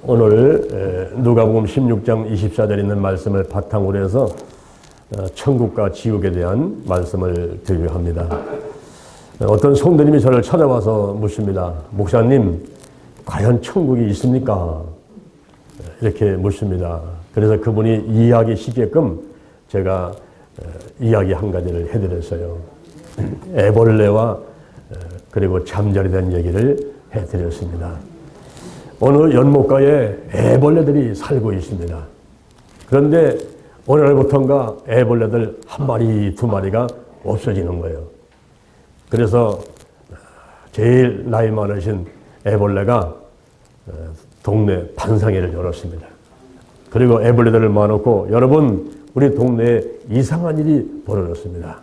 오늘 누가복음 16장 24절에 있는 말씀을 바탕으로 해서 천국과 지옥에 대한 말씀을 드리려 합니다. 어떤 성도님이 저를 찾아와서 묻습니다. 목사님, 과연 천국이 있습니까? 이렇게 묻습니다. 그래서 그분이 이해하기 쉽게끔 제가 이야기 한 가지를 해드렸어요. 애벌레와 그리고 잠자리 된 얘기를 해드렸습니다. 어느 연못가에 애벌레들이 살고 있습니다. 그런데 어느 날부터인가 애벌레들 한 마리, 두 마리가 없어지는 거예요. 그래서 제일 나이 많으신 애벌레가 동네 반상회를 열었습니다. 그리고 애벌레들을 모아놓고 여러분, 우리 동네에 이상한 일이 벌어졌습니다.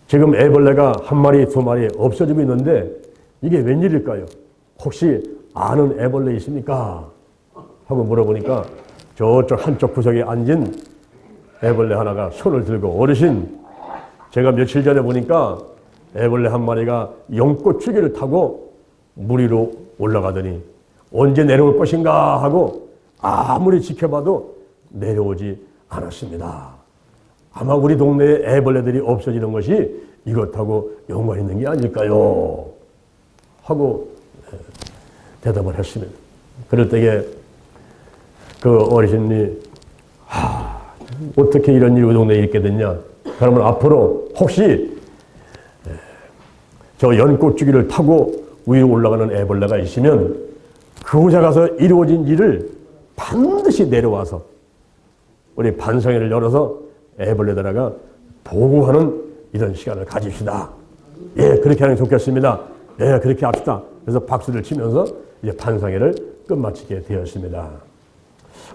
지금 애벌레가 한 마리, 두 마리 없어지고 있는데 이게 웬일일까요? 혹시 아는 애벌레 있습니까? 하고 물어보니까 저쪽 한쪽 구석에 앉은 애벌레 하나가 손을 들고, 어르신, 제가 며칠 전에 보니까 애벌레 한 마리가 연꽃줄기를 타고 물 위로 올라가더니 언제 내려올 것인가 하고 아무리 지켜봐도 내려오지 않았습니다. 아마 우리 동네에 애벌레들이 없어지는 것이 이것하고 연관이 있는 게 아닐까요? 하고 대답을 했습니다. 그럴 때에 그 어르신이 어떻게 이런 일이 우리 동네에 있게 됐냐? 그러면 앞으로 혹시 저 연꽃주기를 타고 위로 올라가는 애벌레가 있으면 그곳에 가서 이루어진 일을 반드시 내려와서 우리 반상회를 열어서 애벌레들에게 보고하는 이런 시간을 가집시다. 예, 그렇게 하는 게 좋겠습니다. 예, 그렇게 합시다. 그래서 박수를 치면서 이제 반상회를 끝마치게 되었습니다.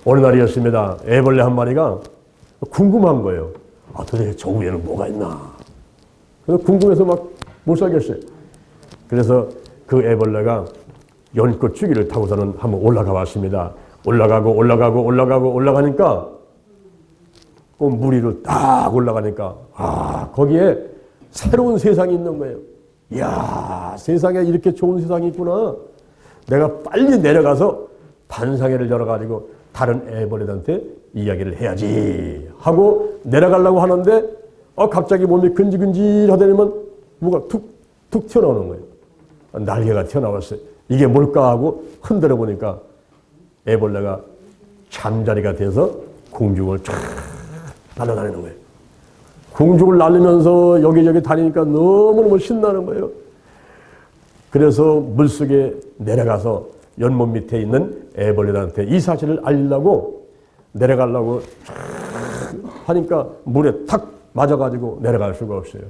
어느 날이었습니다. 애벌레 한 마리가 궁금한 거예요. 도대체 저 위에는 뭐가 있나? 그래서 궁금해서 막 못 살겠어요. 그래서 그 애벌레가 연꽃 주기를 타고서는 한번 올라가 봤습니다. 올라가니까 꼭 물 위로 딱 올라가니까 거기에 새로운 세상이 있는 거예요. 이야, 세상에 이렇게 좋은 세상이 있구나. 내가 빨리 내려가서 반상회를 열어가지고 다른 애벌레들한테 이야기를 해야지 하고 내려가려고 하는데 갑자기 몸이 근질근질하더니만 뭐가 툭 튀어나오는 거예요. 날개가 튀어나왔어요. 이게 뭘까 하고 흔들어 보니까 애벌레가 잠자리가 돼서 공중을 쫙 날아다니는 거예요. 공중을 날리면서 여기저기 다니니까 너무너무 신나는 거예요. 그래서 물속에 내려가서 연못 밑에 있는 애벌레들한테 이 사실을 알리려고 내려가려고 하니까 물에 탁 맞아가지고 내려갈 수가 없어요.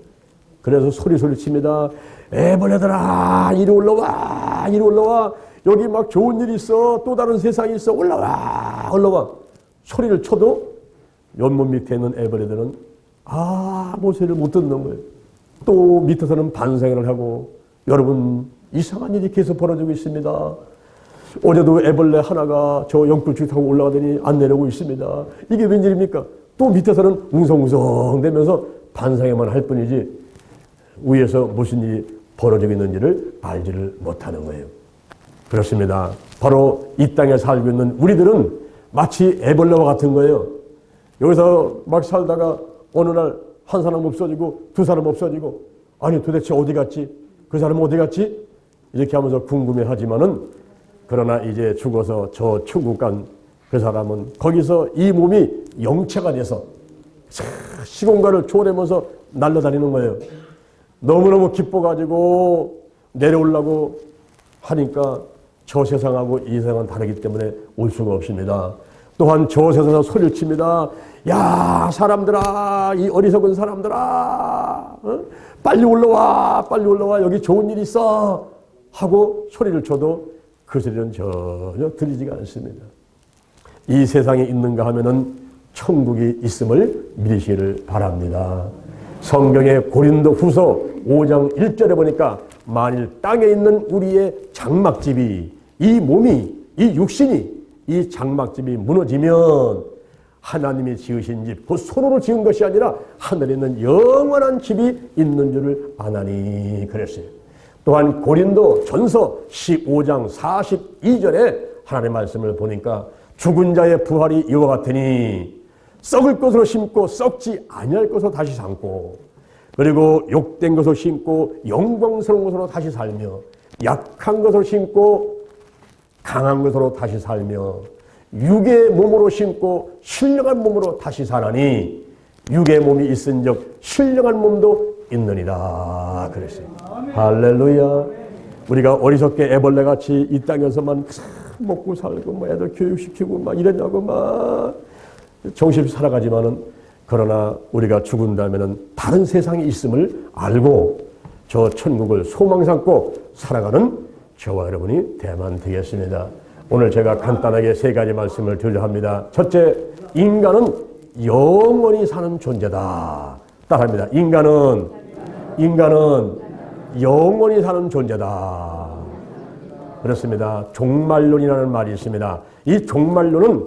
그래서 소리 칩니다. 애벌레들아, 이리 올라와, 이리 올라와. 여기 막 좋은 일이 있어. 또 다른 세상이 있어. 올라와, 올라와. 소리를 쳐도 연못 밑에 있는 애벌레들은 아무 소리를 못 듣는 거예요. 또 밑에서는 반상회를 하고, 여러분, 이상한 일이 계속 벌어지고 있습니다. 어제도 애벌레 하나가 저 연꽃줄 타고 올라가더니 안 내려오고 있습니다. 이게 웬일입니까? 또 밑에서는 웅성웅성 되면서 반상회만 할 뿐이지 위에서 무슨 일이 벌어지고 있는지를 알지를 못하는 거예요. 그렇습니다. 바로 이 땅에 살고 있는 우리들은 마치 애벌레와 같은 거예요. 여기서 막 살다가 어느 날 한 사람 없어지고 두 사람 없어지고, 아니 도대체 어디 갔지? 그 사람은 어디 갔지? 이렇게 하면서 궁금해하지만은, 그러나 이제 죽어서 저 천국 간 그 사람은 거기서 이 몸이 영체가 돼서 시공간을 초월하면서 날아다니는 거예요. 너무너무 기뻐가지고 내려오려고 하니까 저 세상하고 이 세상은 다르기 때문에 올 수가 없습니다. 또한 저 세상에서 소리를 칩니다. 야, 사람들아, 이 어리석은 사람들아, 빨리 올라와, 빨리 올라와, 여기 좋은 일이 있어 하고 소리를 쳐도 그 소리는 전혀 들리지가 않습니다. 이 세상에 있는가 하면은 천국이 있음을 믿으시기를 바랍니다. 성경의 고린도 후서 5장 1절에 보니까 만일 땅에 있는 우리의 장막집이, 이 몸이, 이 육신이, 이 장막집이 무너지면 하나님이 지으신 집, 그 손으로 지은 것이 아니라 하늘에 있는 영원한 집이 있는 줄을 아나니 그랬어요. 또한 고린도 전서 15장 42절에 하나님의 말씀을 보니까 죽은 자의 부활이 이와 같으니 썩을 것으로 심고 썩지 아니할 것으로 다시 삶고 그리고 욕된 것으로 심고 영광스러운 것으로 다시 살며 약한 것으로 심고 강한 것으로 다시 살며 육의 몸으로 심고 신령한 몸으로 다시 사나니 육의 몸이 있은즉 신령한 몸도 있느니라 그랬어요. 할렐루야. 우리가 어리석게 애벌레같이 이 땅에서만 먹고 살고 뭐 애들 교육시키고 막 이러냐고 막 정신없이 살아가지만은 그러나 우리가 죽은 다음에는 다른 세상이 있음을 알고 저 천국을 소망 삼고 살아가는 저와 여러분이 되면 되겠습니다. 오늘 제가 간단하게 세 가지 말씀을 드리려 합니다. 첫째, 인간은 영원히 사는 존재다. 따라합니다. 인간은 영원히 사는 존재다. 그렇습니다. 종말론이라는 말이 있습니다. 이 종말론은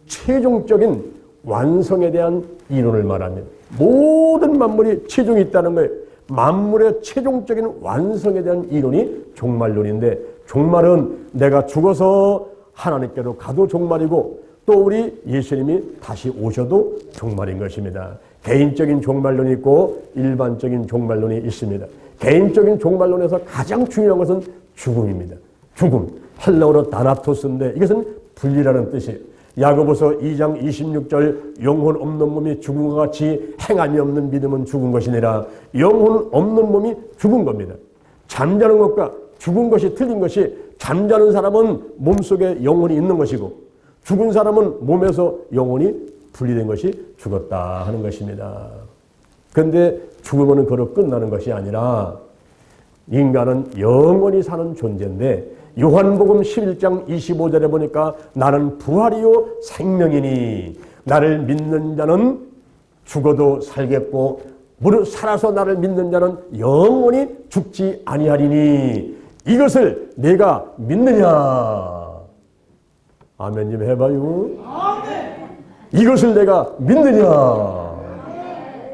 최종적인 완성에 대한 이론을 말합니다. 모든 만물이 최종이 있다는 거예요. 만물의 최종적인 완성에 대한 이론이 종말론인데 종말은 내가 죽어서 하나님께로 가도 종말이고 또 우리 예수님이 다시 오셔도 종말인 것입니다. 개인적인 종말론이 있고 일반적인 종말론이 있습니다. 개인적인 종말론에서 가장 중요한 것은 죽음입니다. 죽음. 헬라어로 다나토스인데 이것은 분리라는 뜻이에요. 야고보서 2장 26절 영혼 없는 몸이 죽은 것 같이 행함이 없는 믿음은 죽은 것이니라. 영혼 없는 몸이 죽은 겁니다. 잠자는 것과 죽은 것이 틀린 것이 잠자는 사람은 몸속에 영혼이 있는 것이고 죽은 사람은 몸에서 영혼이 분리된 것이 죽었다 하는 것입니다. 그런데 죽으면 그로 끝나는 것이 아니라 인간은 영원히 사는 존재인데 요한복음 11장 25절에 보니까 나는 부활이요 생명이니 나를 믿는 자는 죽어도 살겠고 무릇 살아서 나를 믿는 자는 영원히 죽지 아니하리니 이것을 내가 믿느냐. 아멘 좀 해봐요. 아멘. 이것을 내가 믿느냐.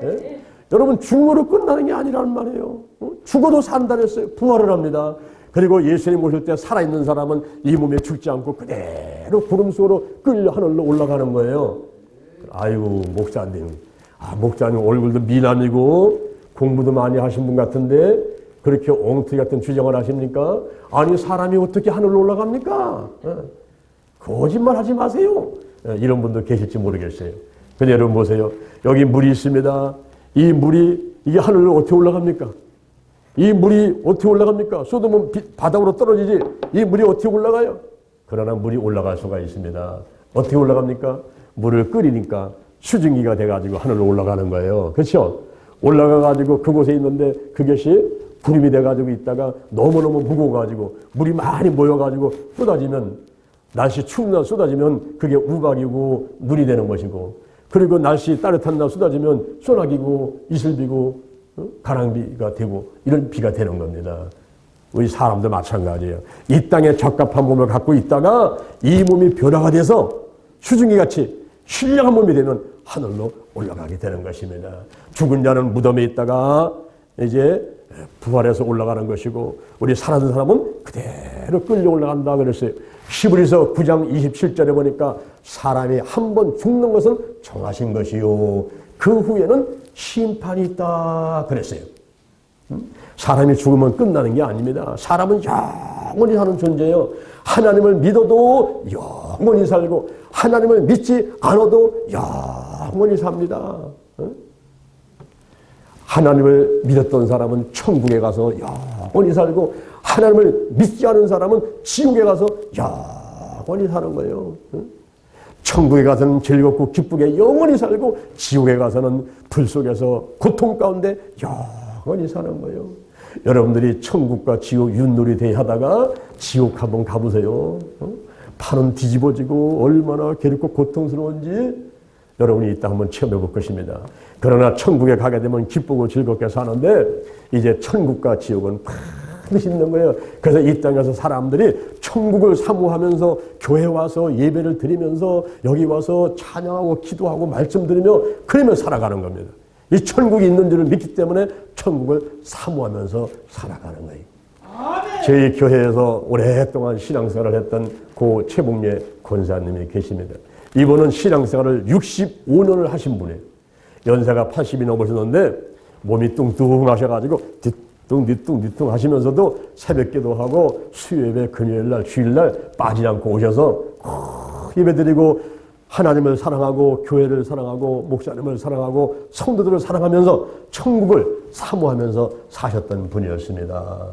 네? 여러분 죽음으로 끝나는 게 아니라는 말이에요. 죽어도 산다 그랬어요. 부활을 합니다. 그리고 예수님 오실 때 살아있는 사람은 이 몸에 죽지 않고 그대로 구름 속으로 끌려 하늘로 올라가는 거예요. 아이고 목사님. 목사님 얼굴도 미남이고 공부도 많이 하신 분 같은데 그렇게 엉터리 같은 주장을 하십니까? 아니 사람이 어떻게 하늘로 올라갑니까? 거짓말 하지 마세요. 이런 분도 계실지 모르겠어요. 근데 여러분 보세요. 여기 물이 있습니다. 이 물이 이게 하늘로 어떻게 올라갑니까? 이 물이 어떻게 올라갑니까? 쏟으면 바닥으로 떨어지지. 이 물이 어떻게 올라가요? 그러나 물이 올라갈 수가 있습니다. 어떻게 올라갑니까? 물을 끓이니까 수증기가 돼가지고 하늘로 올라가는 거예요. 그렇죠? 올라가가지고 그곳에 있는데 그것이 구름이 돼가지고 있다가 너무너무 무거워가지고 물이 많이 모여가지고 쏟아지면 날씨 추운 날 쏟아지면 그게 우박이고 물이 되는 것이고 그리고 날씨 따뜻한 날 쏟아지면 소나기고 이슬비고 가랑비가 되고 이런 비가 되는 겁니다. 우리 사람도 마찬가지예요. 이 땅에 적합한 몸을 갖고 있다가 이 몸이 변화가 돼서 수증기같이 신령한 몸이 되면 하늘로 올라가게 되는 것입니다. 죽은 자는 무덤에 있다가 이제 부활해서 올라가는 것이고 우리 살아있는 사람은 그대로 끌려 올라간다 그랬어요. 히브리서 9장 27절에 보니까 사람이 한 번 죽는 것은 정하신 것이요 그 후에는 심판이 있다 그랬어요. 사람이 죽으면 끝나는 게 아닙니다. 사람은 영원히 사는 존재예요. 하나님을 믿어도 영원히 살고 하나님을 믿지 않아도 영원히 삽니다. 하나님을 믿었던 사람은 천국에 가서 영원히 살고 하나님을 믿지 않은 사람은 지옥에 가서 영원히 사는 거예요. 천국에 가서는 즐겁고 기쁘게 영원히 살고 지옥에 가서는 불 속에서 고통 가운데 영원히 사는 거예요. 여러분들이 천국과 지옥 윷놀이 대하다가 지옥 한번 가보세요. 팔은 뒤집어지고 얼마나 괴롭고 고통스러운지 여러분이 이따 한번 체험해 볼 것입니다. 그러나 천국에 가게 되면 기쁘고 즐겁게 사는데 이제 천국과 지옥은 반드시 있는 거예요. 그래서 이 땅에서 사람들이 천국을 사모하면서 교회 와서 예배를 드리면서 여기 와서 찬양하고 기도하고 말씀 들으며 그러며 살아가는 겁니다. 이 천국이 있는 줄을 믿기 때문에 천국을 사모하면서 살아가는 거예요. 아멘. 저희 교회에서 오랫동안 신앙생활을 했던 고 최봉래 권사님이 계십니다. 이분은 신앙생활을 65년을 하신 분이에요. 연세가 80이 넘으셨는데 몸이 뚱뚱하셔가지고 뒤뚱 하시면서도 새벽기도 하고 수요예배, 금요일날, 주일날 빠지지 않고 오셔서 예배드리고 하나님을 사랑하고 교회를 사랑하고 목사님을 사랑하고 성도들을 사랑하면서 천국을 사모하면서 사셨던 분이었습니다.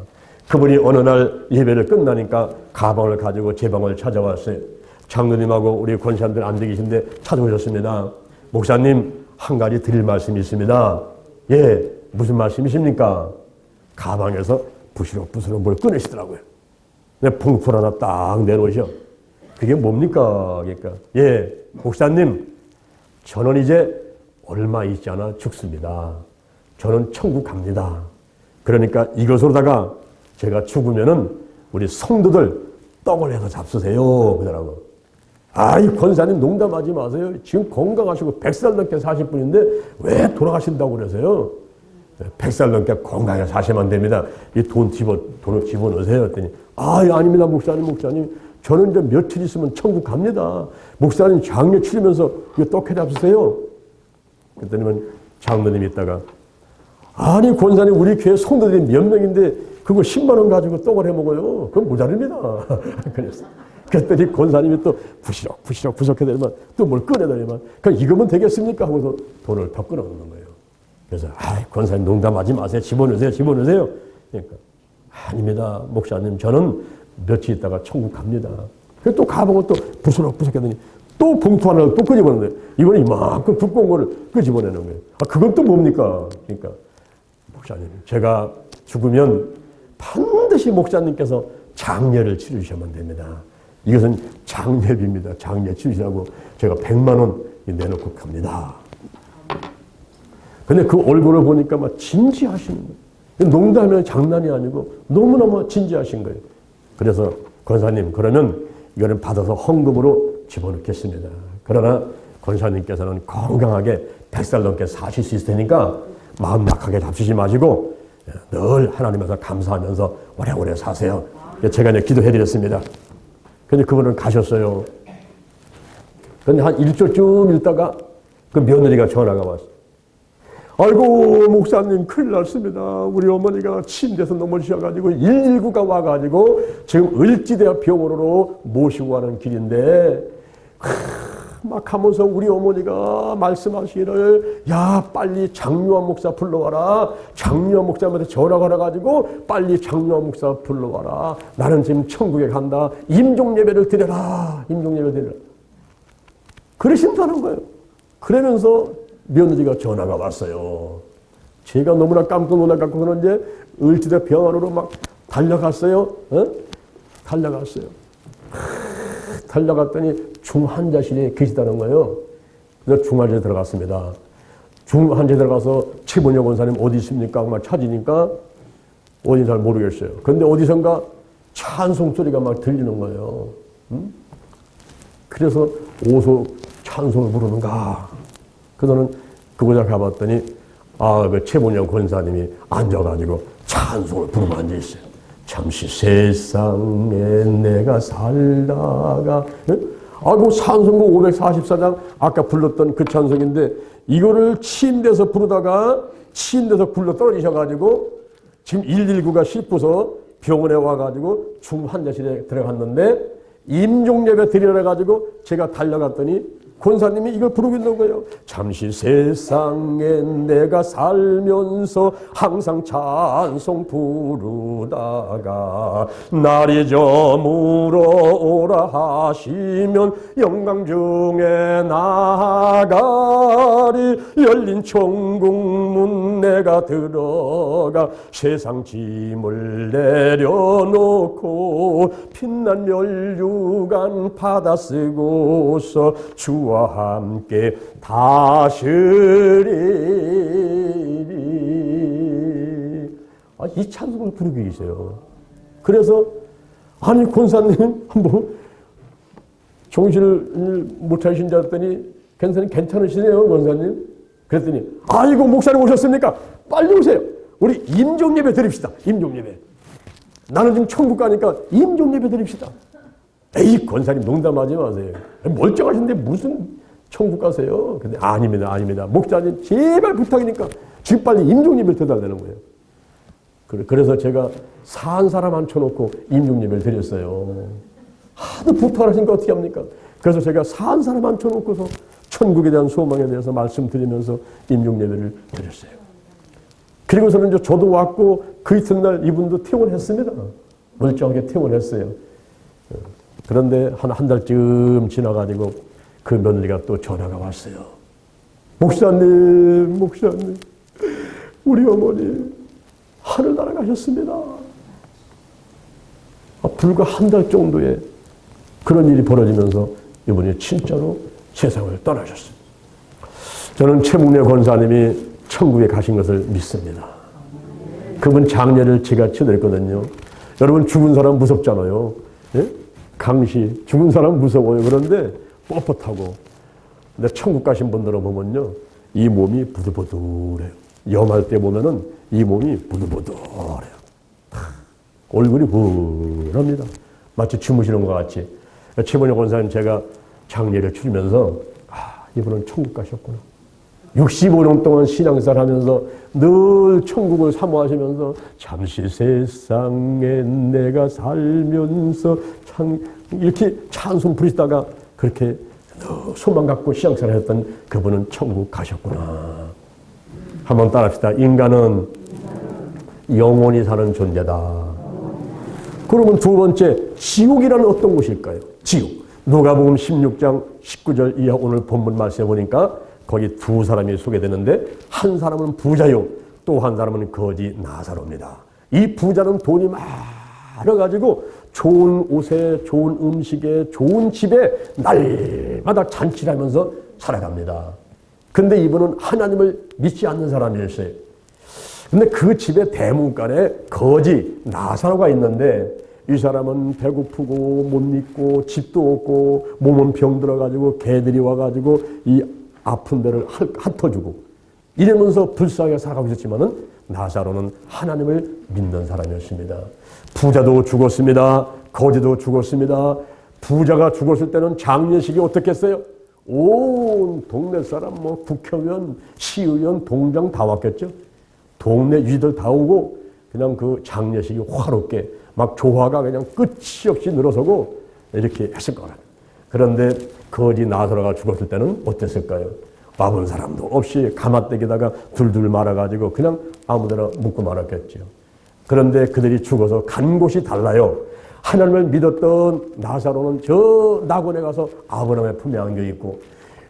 그분이 어느 날 예배를 끝나니까 가방을 가지고 제 방을 찾아왔어요. 장로님하고 우리 권사님들 앉아 계신데 찾아오셨습니다. 목사님, 한 가지 드릴 말씀이 있습니다. 예, 무슨 말씀이십니까? 가방에서 부스럭부스럭 뭘 꺼내시더라고요. 봉투 하나 딱 내놓으셔. 그게 뭡니까? 그러니까 예, 목사님, 저는 이제 얼마 있지 않아 죽습니다. 저는 천국 갑니다. 그러니까 이것으로다가 제가 죽으면은 우리 성도들 떡을 해서 잡수세요. 그러더라고. 아이, 권사님 농담하지 마세요. 지금 건강하시고 100살 넘게 사실 분인데 왜 돌아가신다고 그러세요? 100살 넘게 건강하게 사시면 됩니다. 이 돈을 집어넣으세요. 했더니 아닙니다. 목사님. 저는 이제 며칠 있으면 천국 갑니다. 목사님 장례 치르면서 이거 떡해 잡수세요. 그랬더니 장로님이 있다가 아니, 권사님, 우리 교회 성도들이 몇 명인데 그거 10만 원 가지고 떡을 해 먹어요. 그건 모자릅니다. 그랬더니 권사님이 또 부시럭 해대면 또 뭘 꺼내다니만 그럼 이거면 되겠습니까? 하고서 돈을 더 끊어놓는 거예요. 그래서 권사님 농담하지 마세요. 집어넣으세요. 그러니까 아닙니다. 목사님, 저는 며칠 있다가 천국 갑니다. 그래서 또 가보고 또 부스럭 하더니 또 봉투 하나를 또 끄집어내는 거예요. 이번에 이만큼 두꺼운 거를 끄집어내는 거예요. 그건 또 뭡니까? 그러니까 목사님, 제가 죽으면 반드시 목사님께서 장례를 치르셔야만 됩니다. 이것은 장례비입니다. 장례 치르시라고 제가 100만 원 내놓고 갑니다. 근데 그 얼굴을 보니까 막 진지하시는 거예요. 농담이면 장난이 아니고 너무너무 진지하신 거예요. 그래서 권사님, 그러면 이거는 받아서 헌금으로 집어넣겠습니다. 그러나 권사님께서는 건강하게 100살 넘게 사실 수 있을 테니까 마음 약하게 잡수지 마시고 늘 하나님께서 감사하면서 오래오래 사세요. 제가 이제 기도해드렸습니다. 근데 그분은 가셨어요. 근데 한 일주일쯤 있다가 그 며느리가 전화가 왔어요. 아이고, 목사님, 큰일 났습니다. 우리 어머니가 침대에서 넘어지셔가지고 119가 와가지고 지금 을지대 병원으로 모시고 가는 길인데 막 하면서 우리 어머니가 말씀하시기를 야, 빨리 장유한 목사 불러와라. 장유한 목사한테 전화가 와가지고 빨리 장유한 목사 불러와라. 나는 지금 천국에 간다. 임종예배를 드려라. 그러신다는 거예요. 그러면서 며느리가 전화가 왔어요. 제가 너무나 깜짝 놀라갖고 그런데 을지대 병원으로 막 달려갔어요. 달려갔더니 중환자실에 계시다는 거예요. 그래서 중환자실에 들어갔습니다. 중환자실에 들어가서 최본영 권사님 어디 있습니까? 막 찾으니까 어딘지 잘 모르겠어요. 그런데 어디선가 찬송 소리가 막 들리는 거예요. 그래서 어디서 찬송을 부르는가? 그래서는 그곳에 가봤더니 그 최본영 권사님이 앉아가지고 찬송을 부르고 앉아있어요. 잠시 세상에 내가 살다가 그 찬송곡 544장 아까 불렀던 그 찬송인데 이거를 침대에서 부르다가 침대에서 굴러 떨어지셔가지고 지금 119가 싶어서 병원에 와가지고 중환자실에 들어갔는데 임종예배 드리러 가지고 제가 달려갔더니 권사님이 이걸 부르고 있는 거예요. 잠시 세상에 내가 살면서 항상 찬송 부르다가 날이 저물어 오라 하시면 영광 중에 나가리. 열린 천국문 내가 들어가 세상 짐을 내려놓고 빛난 멸류관 받아 쓰고서 주와 함께 다스리리. 이 찬송을 부르고 계세요. 그래서 아니, 권사님 한번 정신을 못 차리신 줄 알았더니 괜찮으시네요, 권사님. 그랬더니 아이고, 목사님 오셨습니까? 빨리 오세요. 우리 임종예배 드립시다. 임종예배. 나는 지금 천국 가니까 임종 예배 드립시다. 에이, 권사님 농담하지 마세요. 멀쩡하신데 무슨 천국 가세요? 근데 아닙니다, 아닙니다. 목사님 제발 부탁이니까 지금 빨리 임종 예배를 드려달라는 거예요. 그래서 제가 산 사람 앉혀놓고 임종 예배를 드렸어요. 하도 부탁을 하시니까 어떻게 합니까? 그래서 제가 산 사람 앉혀놓고서 천국에 대한 소망에 대해서 말씀드리면서 임종 예배를 드렸어요. 그리고서는 이제 저도 왔고 그 이튿날 이분도 퇴원했습니다. 멀쩡하게 퇴원했어요. 그런데 한 달쯤 지나가지고 그 며느리가 또 전화가 왔어요. 목사님, 우리 어머니 하늘 날아가셨습니다. 불과 한 달 정도에 그런 일이 벌어지면서 이분이 진짜로 세상을 떠나셨어요. 저는 최문혜 권사님이 천국에 가신 것을 믿습니다. 그분 장례를 제가 치렀거든요. 여러분 죽은 사람 무섭잖아요. 예? 강시 죽은 사람 무서워요. 그런데 뻣뻣하고 근데 천국 가신 분들을 보면요 이 몸이 부들부들해요. 염할 때 보면은 이 몸이 부들부들해요. 얼굴이 부릅니다. 마치 주무시는 것 같이. 최문혜 권사님 제가 장례를 치르면서 이분은 천국 가셨구나. 65년 동안 신앙생활 하면서 늘 천국을 사모하시면서 잠시 세상에 내가 살면서 이렇게 찬송 부르시다가 그렇게 소망 갖고 신앙생활 했던 그분은 천국 가셨구나. 한번 따라합시다. 인간은 영원히 사는 존재다. 그러면 두 번째, 지옥이라는 어떤 곳일까요? 지옥. 누가복음 16장 19절 이하 오늘 본문 말씀해 보니까 거기 두 사람이 소개되는데 한 사람은 부자요 또 한 사람은 거지 나사로입니다. 이 부자는 돈이 많아가지고 좋은 옷에 좋은 음식에 좋은 집에 날마다 잔치를 하면서 살아갑니다. 근데 이분은 하나님을 믿지 않는 사람이었어요. 근데 그 집에 대문간에 거지 나사로가 있는데 이 사람은 배고프고 못 입고 집도 없고 몸은 병들어가지고 개들이 와가지고 이 아픈 데를 핥아주고 이러면서 불쌍하게 살아가고 있었지만은 나사로는 하나님을 믿는 사람이었습니다. 부자도 죽었습니다. 거지도 죽었습니다. 부자가 죽었을 때는 장례식이 어떻겠어요? 온 동네 사람 국회의원, 시의원, 동장 다 왔겠죠. 동네 유지들 다 오고 그냥 그 장례식이 화롭게 막 조화가 그냥 끝이 없이 늘어서고 이렇게 했을 거예요. 그런데 거지 나사로가 죽었을 때는 어땠을까요? 와본 사람도 없이 가마떼기다가 둘둘 말아가지고 그냥 아무데나 묻고 말았겠죠. 그런데 그들이 죽어서 간 곳이 달라요. 하나님을 믿었던 나사로는 저 낙원에 가서 아브라함의 품에 안겨 있고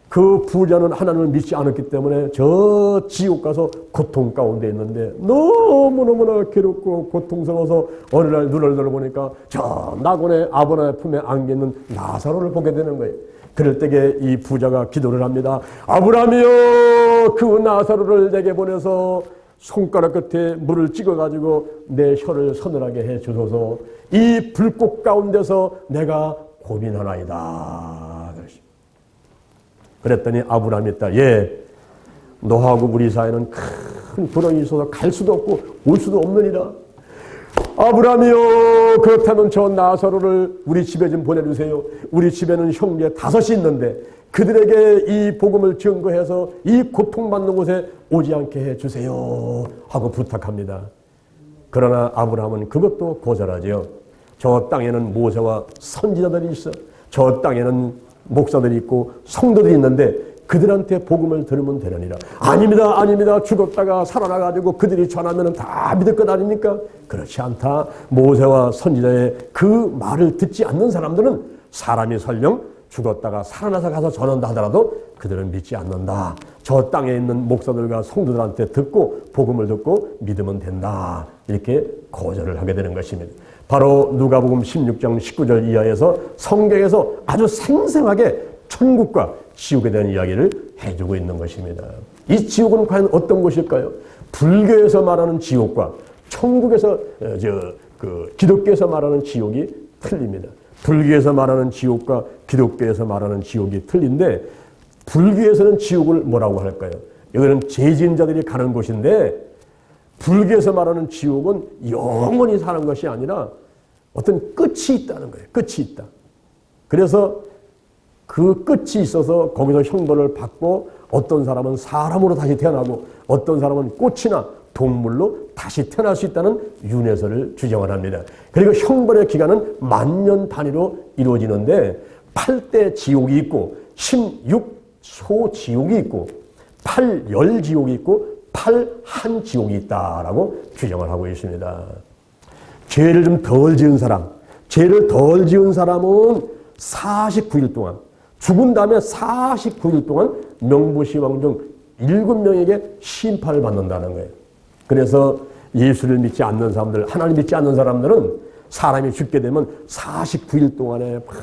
그 부자는 하나님을 믿지 않았기 때문에 저 지옥 가서 고통 가운데 있는데 너무너무나 괴롭고 고통스러워서 어느 날 눈을 들어보니까 저 낙원에 아브라함의 품에 안겨 있는 나사로를 보게 되는 거예요. 그럴 때에 이 부자가 기도를 합니다. 아브라함이여 그 나사로를 내게 보내서 손가락 끝에 물을 찍어가지고 내 혀를 서늘하게 해 주소서. 이 불꽃 가운데서 내가 고민하나이다. 그랬더니 아브라함이 있다. 예, 너하고 우리 사이는 큰 불황이 있어서 갈 수도 없고 올 수도 없느니라. 아브라함이요 그렇다면 저 나사로를 우리 집에 좀 보내주세요. 우리 집에는 형제 5이 있는데 그들에게 이 복음을 증거해서 이 고통받는 곳에 오지 않게 해주세요 하고 부탁합니다. 그러나 아브라함은 그것도 거절하지요. 저 땅에는 모세와 선지자들이 있어. 저 땅에는 목사들이 있고 성도들이 있는데 그들한테 복음을 들으면 되느니라. 아닙니다, 아닙니다. 죽었다가 살아나가지고 그들이 전하면 다 믿을 것 아닙니까? 그렇지 않다. 모세와 선지자의 그 말을 듣지 않는 사람들은 사람이 설령 죽었다가 살아나서 가서 전한다 하더라도 그들은 믿지 않는다. 저 땅에 있는 목사들과 성도들한테 듣고 복음을 듣고 믿으면 된다. 이렇게 거절을 하게 되는 것입니다. 바로 누가복음 16장 19절 이하에서 성경에서 아주 생생하게 천국과 지옥에 대한 이야기를 해주고 있는 것입니다. 이 지옥은 과연 어떤 곳일까요? 불교에서 말하는 지옥과 천국에서 기독교에서 말하는 지옥이 틀립니다. 불교에서 말하는 지옥과 기독교에서 말하는 지옥이 틀린데 불교에서는 지옥을 뭐라고 할까요? 여기는 죄진자들이 가는 곳인데 불교에서 말하는 지옥은 영원히 사는 것이 아니라 어떤 끝이 있다는 거예요. 끝이 있다. 그래서 그 끝이 있어서 거기서 형벌을 받고 어떤 사람은 사람으로 다시 태어나고 어떤 사람은 꽃이나 동물로 다시 태어날 수 있다는 윤회설을 주장을 합니다. 그리고 형벌의 기간은 만년 단위로 이루어지는데 8대 지옥이 있고 16소 지옥이 있고 8열 지옥이 있고 8한 지옥이 있다라고 규정을 하고 있습니다. 죄를 좀 덜 지은 사람, 죄를 덜 지은 사람은 49일 동안 죽은 다음에 49일 동안 명부시왕 중 7명에게 심판을 받는다는 거예요. 그래서 예수를 믿지 않는 사람들, 하나님 믿지 않는 사람들은 사람이 죽게 되면 49일 동안에 막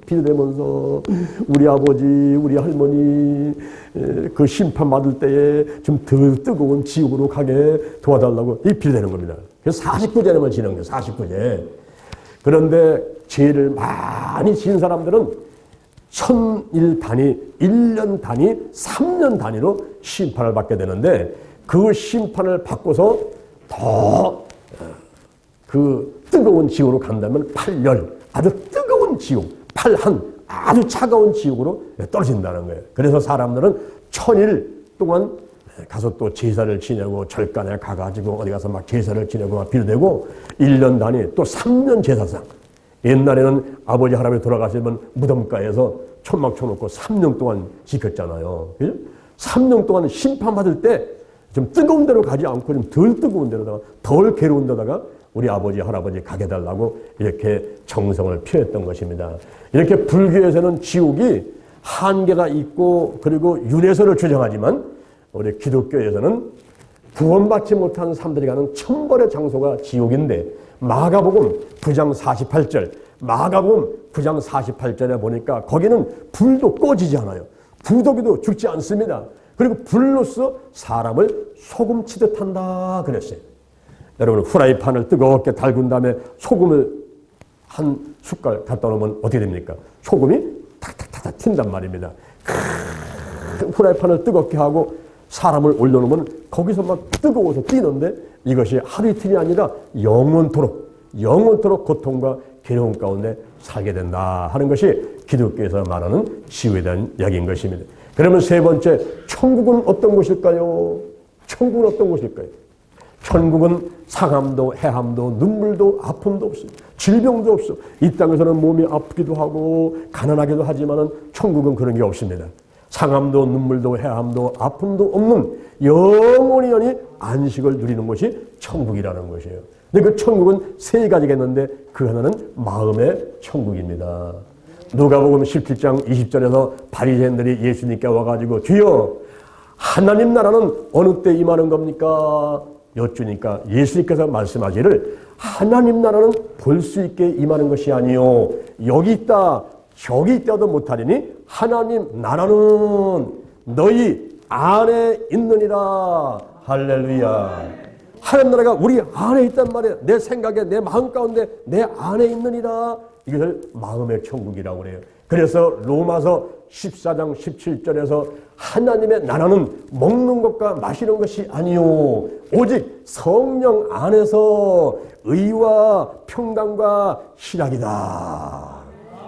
빌대면서 우리 아버지, 우리 할머니 그 심판 받을 때에 좀 덜 뜨거운 지옥으로 가게 도와달라고 이 빌대는 겁니다. 그래서 49제만 지는 거예요. 49제. 그런데 죄를 많이 지은 사람들은 1000일 단위, 1년 단위, 3년 단위로 심판을 받게 되는데 그 심판을 받고서 더 그 뜨거운 지옥으로 간다면 8열, 아주 뜨거운 지옥, 8한, 아주 차가운 지옥으로 떨어진다는 거예요. 그래서 사람들은 1000일 동안 가서 또 제사를 지내고 절간에 가가지고 어디 가서 막 제사를 지내고 막 빌되고 1년 단위 또 3년 제사상. 옛날에는 아버지 할아버지 돌아가시면 무덤가에서 천막 쳐놓고 3년 동안 지켰잖아요. 그죠? 3년 동안 심판받을 때 좀 뜨거운 데로 가지 않고 좀 덜 뜨거운 데로다가 덜 괴로운 데다가 우리 아버지 할아버지 가게 해달라고 이렇게 정성을 표했던 것입니다. 이렇게 불교에서는 지옥이 한계가 있고 그리고 윤회설을 주장하지만 우리 기독교에서는 구원받지 못한 사람들이 가는 천벌의 장소가 지옥인데 마가복음 9장 48절 마가복음 9장 48절에 보니까 거기는 불도 꺼지지 않아요. 부더기도 죽지 않습니다. 그리고 불로써 사람을 소금치듯 한다 그랬어요. 여러분 후라이팬을 뜨겁게 달군 다음에 소금을 한 숟갈 갖다 놓으면 어떻게 됩니까? 소금이 탁탁탁탁 튄단 말입니다. 후라이팬을 뜨겁게 하고 사람을 올려놓으면 거기서 막 뜨거워서 뛰는데 이것이 하루 이틀이 아니라 영원토록 고통과 괴로움 가운데 살게 된다 하는 것이 기독교에서 말하는 지옥에 대한 이야기인 것입니다. 그러면 세 번째, 천국은 어떤 곳일까요? 천국은 어떤 곳일까요? 천국은 상함도 해함도 눈물도 아픔도 없어요. 질병도 없어. 이 땅에서는 몸이 아프기도 하고 가난하기도 하지만은 천국은 그런 게 없습니다. 상함도 눈물도 해함도 아픔도 없는 영원히 안식을 누리는 것이 천국이라는 것이에요. 근데 그 천국은 세 가지가 있는데 그 하나는 마음의 천국입니다. 누가복음 17장 20절에서 바리새인들이 예수님께 와가지고 주여 하나님 나라는 어느 때 임하는 겁니까? 여쭈니까 예수님께서 말씀하기를 하나님 나라는 볼 수 있게 임하는 것이 아니요 여기 있다 저기 있다도 못하리니 하나님 나라는 너희 안에 있느니라. 할렐루야. 하나님 나라가 우리 안에 있단 말이에요. 내 생각에 내 마음 가운데 내 안에 있느니라. 이것을 마음의 천국이라고 그래요. 그래서 로마서 14장 17절에서 하나님의 나라는 먹는 것과 마시는 것이 아니요 오직 성령 안에서 의와 평강과 희락이다.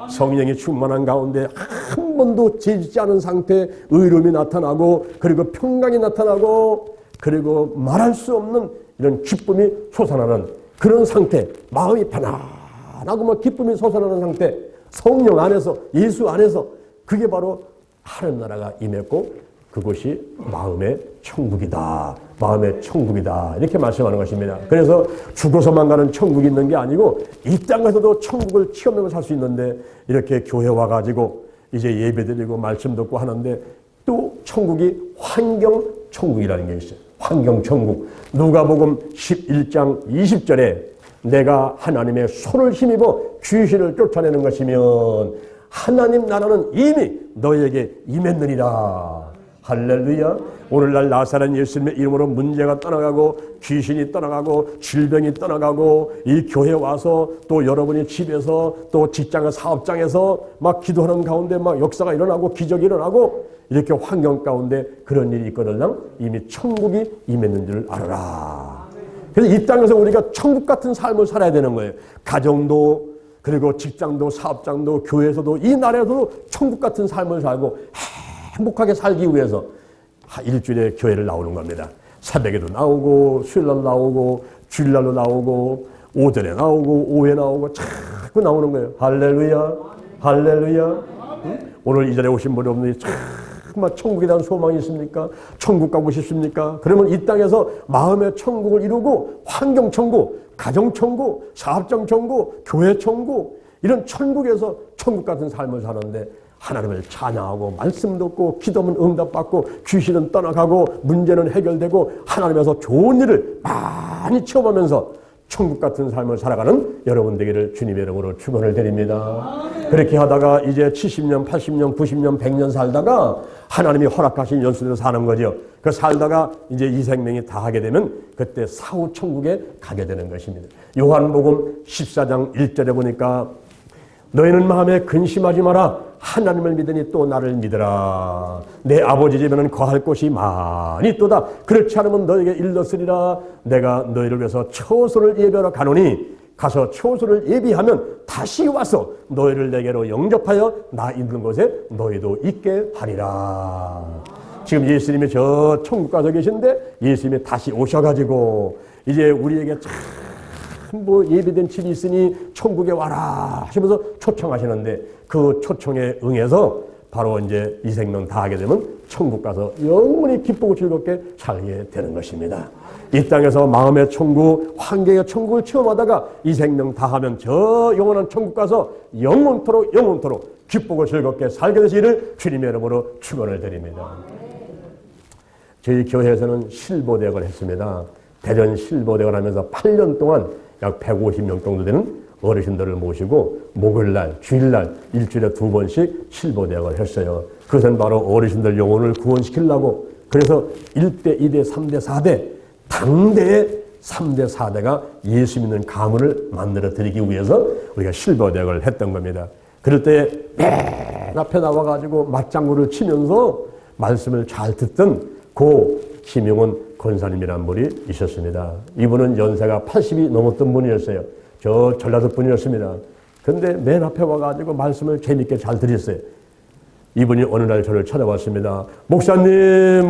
성령이 충만한 가운데 한 번도 죄 짓지 않은 상태 의로움이 나타나고 그리고 평강이 나타나고 그리고 말할 수 없는 이런 기쁨이 솟아나는 그런 상태, 마음이 편안하고 막 기쁨이 솟아나는 상태, 성령 안에서 예수 안에서 그게 바로 하늘 나라가 임했고 그것이 마음의 천국이다. 마음의 천국이다. 이렇게 말씀하는 것입니다. 그래서 죽어서만 가는 천국이 있는 게 아니고 이 땅에서도 천국을 체험하면서 살 수 있는데 이렇게 교회 와가지고 이제 예배드리고 말씀 듣고 하는데 또 천국이 환경 천국이라는 게 있어요. 환경 천국. 누가복음 11장 20절에 내가 하나님의 손을 힘입어 귀신을 쫓아내는 것이면 하나님 나라는 이미 너희에게 임했느니라. 할렐루야. 오늘날 나사렛 예수님의 이름으로 문제가 떠나가고 귀신이 떠나가고 질병이 떠나가고 이 교회 와서 또 여러분이 집에서 또 직장의 사업장에서 막 기도하는 가운데 막 역사가 일어나고 기적이 일어나고 이렇게 환경 가운데 그런 일이 있거든 이미 천국이 임했는 줄 알아라. 그래서 이 땅에서 우리가 천국 같은 삶을 살아야 되는 거예요. 가정도 그리고 직장도 사업장도 교회에서도 이 나라에서도 천국 같은 삶을 살고 행복하게 살기 위해서 일주일에 교회를 나오는 겁니다. 새벽에도 나오고 수요일날 나오고 주일날도 나오고 오전에 나오고 오후에 나오고 자꾸 나오는 거예요. 할렐루야 할렐루야. 응? 오늘 이 자리에 오신 분이 없는데 정말 천국에 대한 소망이 있습니까? 천국 가고 싶습니까? 그러면 이 땅에서 마음의 천국을 이루고 환경 천국, 가정 천국, 사업장 천국, 교회 천국 이런 천국에서 천국 같은 삶을 사는데 하나님을 찬양하고 말씀 듣고 기도하면 응답받고 귀신은 떠나가고 문제는 해결되고 하나님에서 좋은 일을 많이 체험하면서 천국 같은 삶을 살아가는 여러분 되기를 주님의 이름으로 축원을 드립니다. 그렇게 하다가 이제 70년, 80년, 90년, 100년 살다가 하나님이 허락하신 연수대로 사는 거죠. 그 살다가 이제 이 생명이 다 하게 되면 그때 사후 천국에 가게 되는 것입니다. 요한복음 14장 1절에 보니까 너희는 마음에 근심하지 마라. 하나님을 믿으니 또 나를 믿으라. 내 아버지 집에는 거할 곳이 많이 있도다. 그렇지 않으면 너에게 일렀으리라. 내가 너희를 위해서 처소를 예비하러 가노니 가서 처소를 예비하면 다시 와서 너희를 내게로 영접하여 나 있는 곳에 너희도 있게 하리라. 지금 예수님이 저 천국 가서 계신데 예수님이 다시 오셔가지고 이제 우리에게 뭐 예비된 집이 있으니 천국에 와라 하시면서 초청하시는데 그 초청에 응해서 바로 이제 이 생명 다 하게 되면 천국 가서 영원히 기쁘고 즐겁게 살게 되는 것입니다. 이 땅에서 마음의 천국, 환경의 천국을 체험하다가 이 생명 다 하면 저 영원한 천국 가서 영원토록 기쁘고 즐겁게 살게 되시기를 주님의 이름으로 축원을 드립니다. 저희 교회에서는 실보대학을 했습니다. 대전 실보대학을 하면서 8년 동안 약 150명 정도 되는 어르신들을 모시고 목요일날, 주일날 일주일에 2번씩 실보대학을 했어요. 그것은 바로 어르신들 영혼을 구원시키려고 그래서 1대, 2대, 3대, 4대 당대의 3대, 4대가 예수 믿는 가문을 만들어 드리기 위해서 우리가 실보대학을 했던 겁니다. 그럴 때 맨 앞에 나와가지고 맞장구를 치면서 말씀을 잘 듣던 고 김용원 권사님이라는 분이 있었습니다. 이분은 연세가 80이 넘었던 분이었어요. 저 전라도 분이었습니다. 그런데 맨 앞에 와가지고 말씀을 재밌게 잘 드렸어요. 이분이 어느 날 저를 찾아왔습니다. 목사님,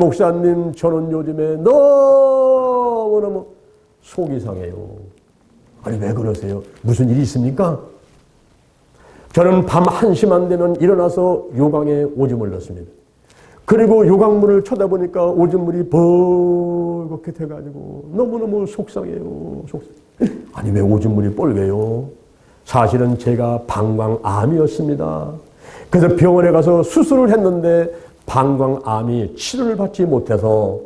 저는 요즘에 너무너무 속이 상해요. 아니 왜 그러세요? 무슨 일이 있습니까? 저는 밤 1시만 되면 일어나서 요강에 오줌을 넣습니다. 그리고 요강물을 쳐다보니까 오줌물이 벌겋게 돼가지고 너무너무 속상해요. 아니 왜 오줌물이 빨개요? 사실은 제가 방광암이었습니다. 그래서 병원에 가서 수술을 했는데 방광암이 치료를 받지 못해서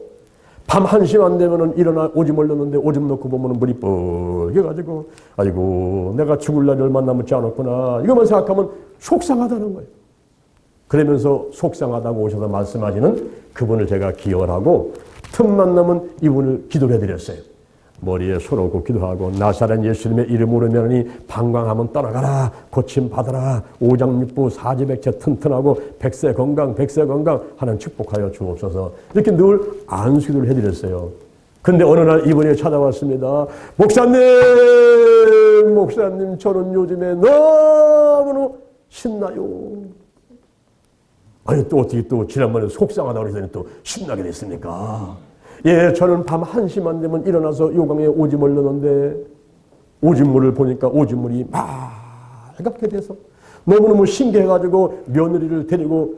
밤 1시만 되면 일어나 오줌을 넣는데 오줌 넣고 보면 물이 뻘개가지고 아이고 내가 죽을 날이 얼마 남지 않았구나 이것만 생각하면 속상하다는 거예요. 그러면서 속상하다고 오셔서 말씀하시는 그분을 제가 기억을 하고 틈만 나면 이분을 기도를 해드렸어요. 머리에 손 얹고 기도하고 나사렛 예수님의 이름으로 면하니 방광하면 떠나가라 고침 받아라 오장육부 사지백체 튼튼하고 백세 건강 하는 축복하여 주옵소서 이렇게 늘 안수기도를 해드렸어요. 근데 어느 날 이분이 찾아왔습니다. 목사님 저는 요즘에 너무너무 신나요. 아니 또 어떻게 또 지난번에 속상하다고 그러더니 또 신나게 됐습니까? 예, 저는 밤 1시만 되면 일어나서 요강에 오줌을 넣는데 오줌물을 보니까 오줌물이 말갛게 돼서 너무너무 신기해가지고 며느리를 데리고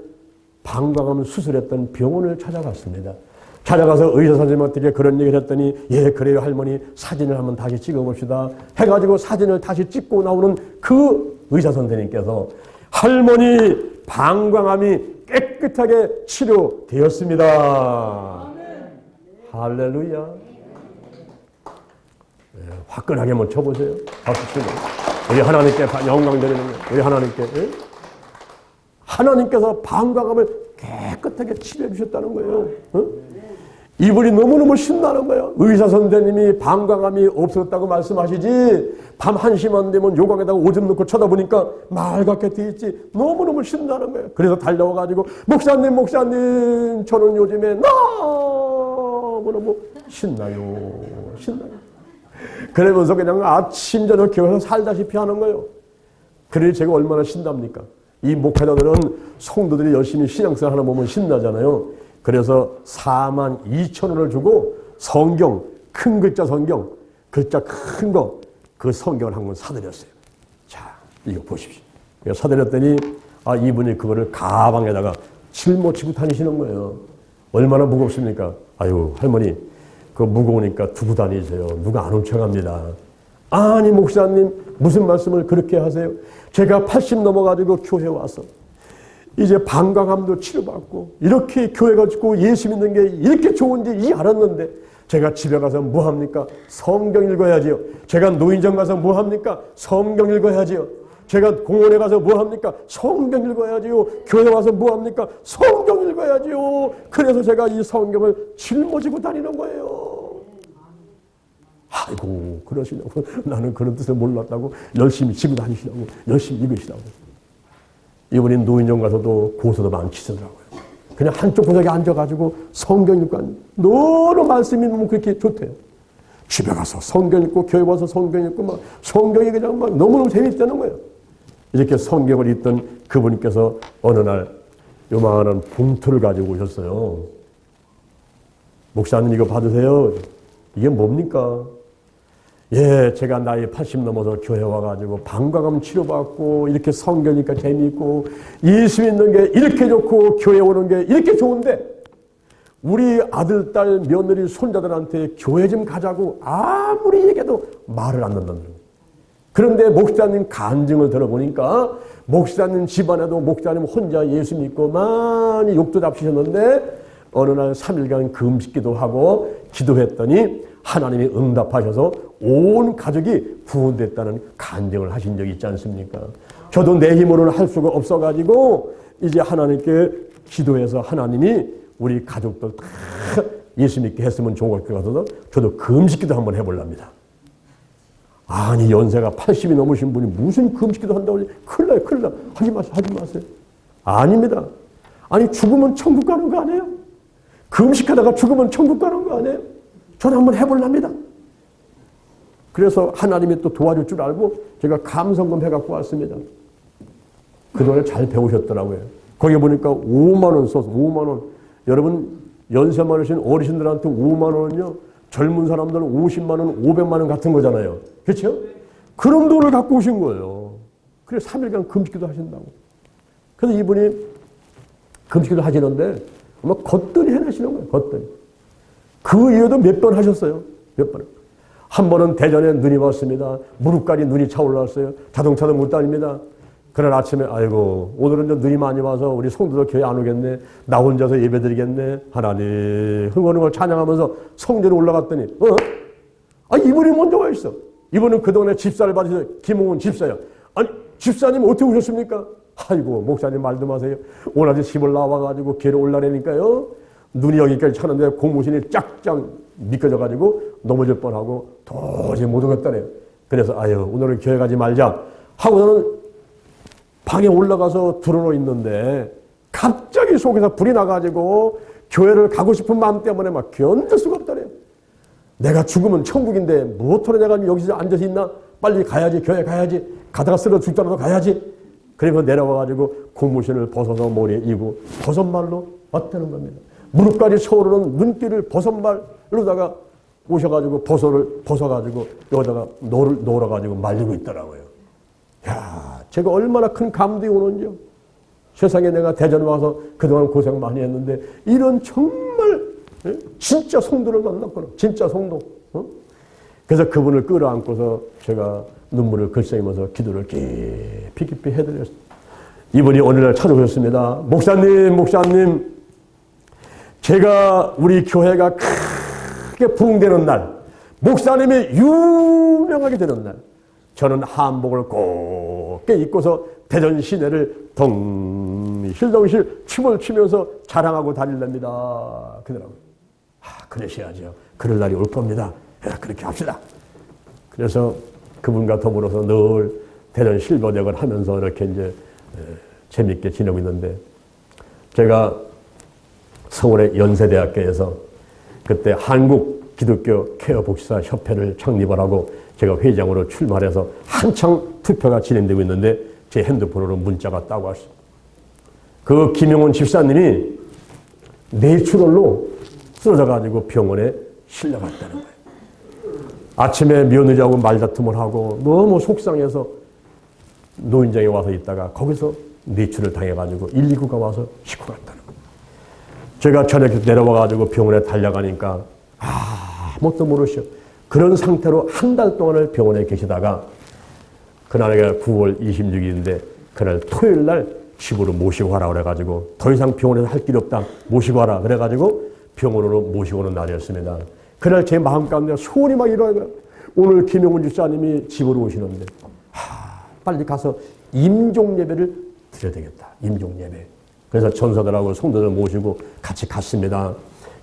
방광암 수술했던 병원을 찾아갔습니다. 찾아가서 의사 선생님한테 그런 얘기를 했더니 예 그래요 할머니 사진을 한번 다시 찍어봅시다 해가지고 사진을 다시 찍고 나오는 그 의사 선생님께서 할머니 방광암이 깨끗하게 치료되었습니다. 할렐루야. 네, 화끈하게 한번 쳐보세요. 박수 치고. 우리 하나님께 영광 드리는 거예요. 우리 하나님께. 네? 하나님께서 방광암을 깨끗하게 깨끗하게 치료해 주셨다는 거예요. 어? 이분이 너무너무 신나는 거예요. 의사 선생님이 방광암이 없어졌다고 말씀하시지 밤 1시만 되면 요강에다가 오줌 넣고 쳐다보니까 맑게 돼 있지. 너무너무 신나는 거예요. 그래서 달려와가지고 목사님 저는 요즘에 너무너무 신나요. 그러면서 그냥 아침 저녁 교회에서 살다시피 하는 거예요. 그래 제가 얼마나 신납니까? 이 목회자들은 성도들이 열심히 신앙생활 하나 보면 신나잖아요. 그래서 42,000원을 주고 성경, 큰 글자 성경, 글자 큰 거, 그 성경을 한 권 사드렸어요. 자, 이거 보십시오. 사드렸더니, 이분이 그거를 가방에다가 짊어지고 다니시는 거예요. 얼마나 무겁습니까? 아유, 할머니, 그거 무거우니까 두고 다니세요. 누가 안 훔쳐갑니다. 아니, 목사님, 무슨 말씀을 그렇게 하세요? 제가 80 넘어가지고 교회 와서 이제 방광암도 치료받고 이렇게 교회가 있고 예수 믿는 게 이렇게 좋은지 알았는데 제가 집에 가서 뭐 합니까? 성경 읽어야지요. 제가 노인정 가서 뭐 합니까? 성경 읽어야지요. 제가 공원에 가서 뭐 합니까? 성경 읽어야지요. 교회 와서 뭐 합니까? 성경 읽어야지요. 그래서 제가 이 성경을 짊어지고 다니는 거예요. 아이고 그러시냐고. 나는 그런 뜻을 몰랐다고. 열심히 지고 다니시라고. 열심히 읽으시라고. 이분이 노인정 가서도 고소도 많이 치더라고요. 그냥 한쪽 구석에 앉아가지고 성경 읽고 너무 말씀이 너무 그렇게 좋대요. 집에 가서 성경 읽고 교회 와서 성경 읽고 막 성경이 그냥 막 너무너무 재밌다는 거예요. 이렇게 성경을 읽던 그분께서 어느 날 요만한 봉투를 가지고 오셨어요. 목사님 이거 받으세요. 이게 뭡니까? 예, 제가 나이 80 넘어서 교회 와가지고 방광암 치료받고 이렇게 성경이니까 재미있고 예수 믿는 게 이렇게 좋고 교회 오는 게 이렇게 좋은데 우리 아들, 딸, 며느리, 손자들한테 교회 좀 가자고 아무리 얘기해도 말을 안 듣는다는 거예요. 그런데 목사님 간증을 들어보니까 목사님 집안에도 목사님 혼자 예수 믿고 많이 욕도 잡수셨는데 어느 날 3일간 금식기도 하고 기도했더니 하나님이 응답하셔서 온 가족이 구원됐다는 간증을 하신 적이 있지 않습니까? 저도 내 힘으로는 할 수가 없어가지고 이제 하나님께 기도해서 하나님이 우리 가족들 다 예수 믿게 했으면 좋을 것 같아서 저도 금식기도 한번 해보랍니다. 아니 연세가 80이 넘으신 분이 무슨 금식기도 한다고 큰일 나요. 하지 마세요. 아닙니다. 아니 죽으면 천국 가는 거 아니에요? 금식하다가 죽으면 천국 가는 거 아니에요? 저는 한번 해보랍니다. 그래서 하나님이 또 도와줄 줄 알고 제가 감성금 해갖고 왔습니다. 그동안에 잘 배우셨더라고요. 거기 보니까 5만 원 써서 5만 원. 여러분 연세 많으신 어르신들한테 5만 원은요. 젊은 사람들은 50만 원, 500만 원 같은 거잖아요. 그렇죠? 그런 돈을 갖고 오신 거예요. 그래서 3일간 금식기도 하신다고. 그래서 이분이 금식기도 하시는데 아마 걷더니 해내시는 거예요. 걷더니. 그 이후에도 몇 번 하셨어요. 몇 번. 한 번은 대전에 눈이 왔습니다. 무릎까지 눈이 차올랐어요. 자동차도 못 다닙니다. 그날 아침에 아이고 오늘은 좀 눈이 많이 와서 우리 성도들 교회 안 오겠네. 나 혼자서 예배드리겠네. 하나님 흥얼흥얼 찬양하면서 성전에 올라갔더니 이분이 먼저 와 있어. 이분은 그동안에 집사를 받으셔서 김홍훈 집사요. 아니 집사님 어떻게 오셨습니까? 아이고 목사님 말도 마세요. 오늘 아침 집을 나와가지고 교회로 올라가니까요. 눈이 여기까지 차는데 고무신이 쫙쫙 미끄러져가지고 넘어질 뻔하고 도저히 못 오겠다네요. 그래서 오늘은 교회 가지 말자 하고서는 방에 올라가서 들어놓 있는데 갑자기 속에서 불이 나가지고 교회를 가고 싶은 마음 때문에 막 견딜 수가 없다네요. 내가 죽으면 천국인데 무엇하러 내가 여기서 앉아서 있나? 빨리 가야지. 교회 가야지. 가다가 쓰러 죽더라도 가야지. 그리고 내려와가지고 고무신을 벗어서 머리에 이고 버선발로 왔다는 겁니다. 무릎까지 차오르는 눈길을 버선발로다가 오셔가지고 벗어가지고 여기다가 놀아가지고 말리고 있더라고요. 야, 제가 얼마나 큰 감동이 오는지요. 세상에 내가 대전 와서 그동안 고생 많이 했는데 이런 정말 진짜 성도를 만났구나. 진짜 성도. 그래서 그분을 끌어안고서 제가 눈물을 글썽이면서 기도를 깊이 해드렸습니다. 이분이 오늘날 찾아오셨습니다. 목사님 제가 우리 교회가 크게 부흥되는 날, 목사님이 유명하게 되는 날, 저는 한복을 곱게 입고서 대전 시내를 동이 힐덩실 춤을 추면서 자랑하고 다닐랍니다. 그러더라고요. 그러셔야죠. 그럴 날이 올 겁니다. 그렇게 합시다. 그래서 그분과 더불어서 늘 대전 실버역을 하면서 이렇게 이제 재밌게 지내고 있는데, 제가 서울의 연세대학교에서 그때 한국 기독교 케어 복지사 협회를 창립을 하고 제가 회장으로 출마해서 한창 투표가 진행되고 있는데 제 핸드폰으로 문자가 따고 왔어요. 그 김용훈 집사님이 뇌출혈로 쓰러져가지고 병원에 실려갔다는 거예요. 아침에 며느리하고 말다툼을 하고 너무 속상해서 노인정에 와서 있다가 거기서 뇌출을 당해가지고 119가 와서 싣고 갔다는 거예요. 제가 저녁에 내려와가지고 병원에 달려가니까 아무것도 모르시오. 그런 상태로 한 달 동안을 병원에 계시다가 그날가 9월 26일인데 그날 토요일 날 집으로 모시고 가라 그래가지고 더 이상 병원에서 할 길이 없다. 모시고 가라 그래가지고 병원으로 모시고 오는 날이었습니다. 그날 제 마음 가운데 소원이 막 일어나요. 오늘 김용훈 집사님이 집으로 오시는데 빨리 가서 임종 예배를 드려야 되겠다. 임종 예배. 그래서 전사들하고 성도들 모시고 같이 갔습니다.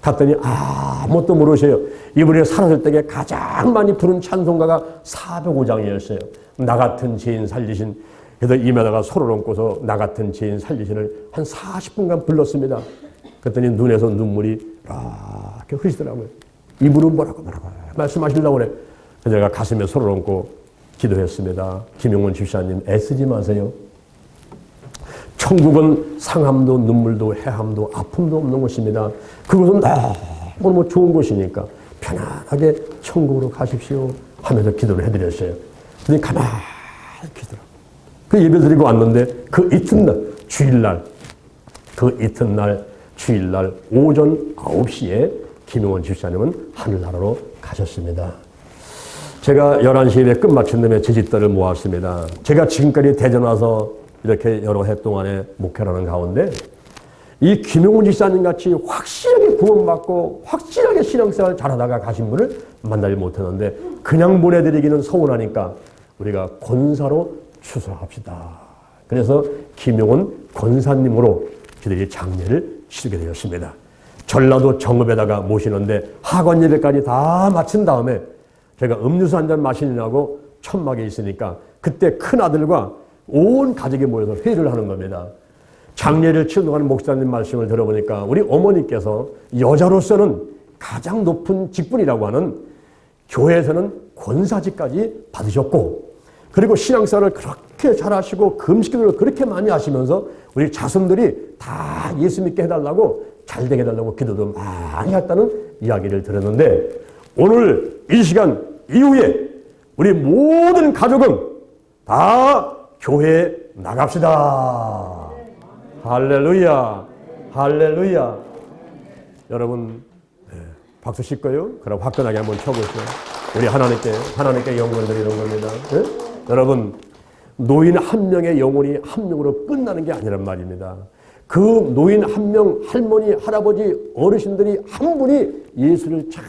갔더니 아무것도 모르셔요. 이분이 살았을 때에 가장 많이 부른 찬송가가 405장이었어요. 나 같은 죄인 살리신. 그래서 입에다가 손을 얹고서 나 같은 죄인 살리신을 한 40분간 불렀습니다. 그랬더니 눈에서 눈물이 이렇게 흐르시더라고요. 입으로 뭐라고 말씀하시려고 그래. 그래서 제가 가슴에 손을 얹고 기도했습니다. 김용훈 집사님 애쓰지 마세요. 천국은 상함도 눈물도 해함도 아픔도 없는 곳입니다. 그것은 너무 좋은 곳이니까 편안하게 천국으로 가십시오 하면서 기도를 해드렸어요. 그런데 가만히 계시더라고요. 그 예배 드리고 왔는데 그 이튿날 주일날 주일날 오전 9시에 김용훈 집사님은 하늘나라로 가셨습니다. 제가 11시 예배 끝마친 다음에 제 집들을 모았습니다. 제가 지금까지 대전 와서 이렇게 여러 해 동안에 목회를 하는 가운데 이 김용훈 집사님 같이 확실하게 구원받고 확실하게 신앙생활 잘하다가 가신 분을 만나지 못했는데 그냥 보내드리기는 서운하니까 우리가 권사로 추서합시다. 그래서 김용훈 권사님으로 저희들이 장례를 치르게 되었습니다. 전라도 정읍에다가 모시는데 학원 예배까지 다 마친 다음에 제가 음료수 한 잔 마시느라고 천막에 있으니까 그때 큰아들과 온 가족이 모여서 회의를 하는 겁니다. 장례를 치르는 동안 목사님 말씀을 들어보니까 우리 어머니께서 여자로서는 가장 높은 직분이라고 하는 교회에서는 권사직까지 받으셨고 그리고 신앙생활을 그렇게 잘하시고 금식기도를 그렇게 많이 하시면서 우리 자손들이 다 예수 믿게 해달라고 잘되게 해달라고 기도도 많이 했다는 이야기를 들었는데 오늘 이 시간 이후에 우리 모든 가족은 다 교회에 나갑시다. 할렐루야. 할렐루야. 여러분 박수 칠까요? 그럼 화끈하게 한번 쳐보세요. 우리 하나님께 영광을 드리는 겁니다. 네? 여러분 노인 한 명의 영혼이 한 명으로 끝나는 게 아니란 말입니다. 그 노인 한 명, 할머니, 할아버지, 어르신들이 한 분이 예수를 잘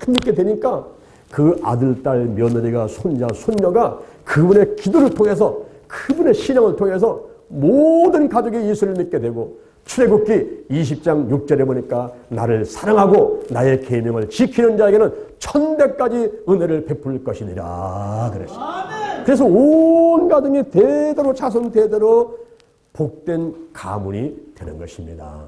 믿게 되니까 그 아들, 딸, 며느리가, 손자, 손녀가 그분의 기도를 통해서 그분의 신앙을 통해서 모든 가족이 예수를 믿게 되고 출애굽기 20장 6절에 보니까 나를 사랑하고 나의 계명을 지키는 자에게는 천대까지 은혜를 베풀 것이니라 그랬어요. 그래서 온 가정이 대대로 자손 대대로 복된 가문이 되는 것입니다.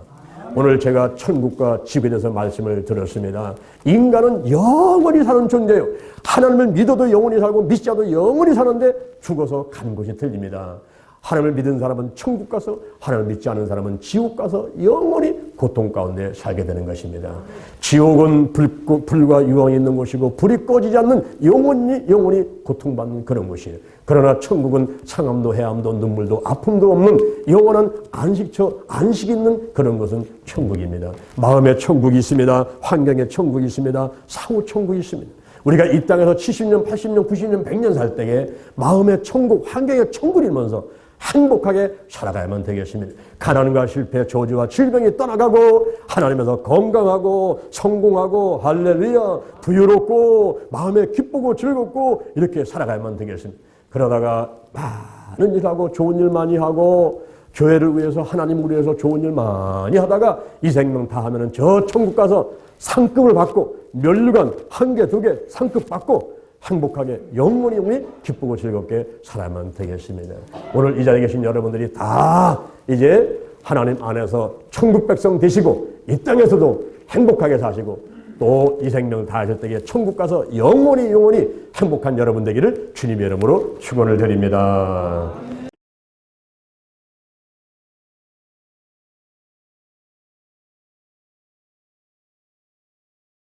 오늘 제가 천국과 지구에 대해서 말씀을 들었습니다. 인간은 영원히 사는 존재예요. 하나님을 믿어도 영원히 살고 믿지 않아도 영원히 사는데 죽어서 가는 곳이 틀립니다. 하나님을 믿은 사람은 천국 가서 하나님을 믿지 않은 사람은 지옥 가서 영원히 고통 가운데 살게 되는 것입니다. 지옥은 불과 유황이 있는 곳이고 불이 꺼지지 않는 영원히 고통받는 그런 곳이에요. 그러나 천국은 상함도 해함도 눈물도 아픔도 없는 영원한 안식 있는 그런 것은 천국입니다. 마음의 천국이 있습니다. 환경의 천국이 있습니다. 사후 천국이 있습니다. 우리가 이 땅에서 70년, 80년, 90년, 100년 살 때에 마음의 천국, 환경의 천국이면서 행복하게 살아가야만 되겠습니다. 가난과 실패, 저주와 질병이 떠나가고 하나님에서 건강하고 성공하고 할렐루야 부유롭고 마음에 기쁘고 즐겁고 이렇게 살아가야만 되겠습니다. 그러다가 많은 일하고 좋은 일 많이 하고 교회를 위해서 하나님을 위해서 좋은 일 많이 하다가 이 생명 다 하면은 저 천국 가서 상급을 받고 면류관 1개, 2개 상급 받고 행복하게 영원히 기쁘고 즐겁게 살아야만 되겠습니다. 오늘 이 자리에 계신 여러분들이 다 이제 하나님 안에서 천국 백성 되시고 이 땅에서도 행복하게 사시고 또 이 생명 다 하실 때에 천국 가서 영원히 행복한 여러분 되기를 주님의 이름으로 축원을 드립니다.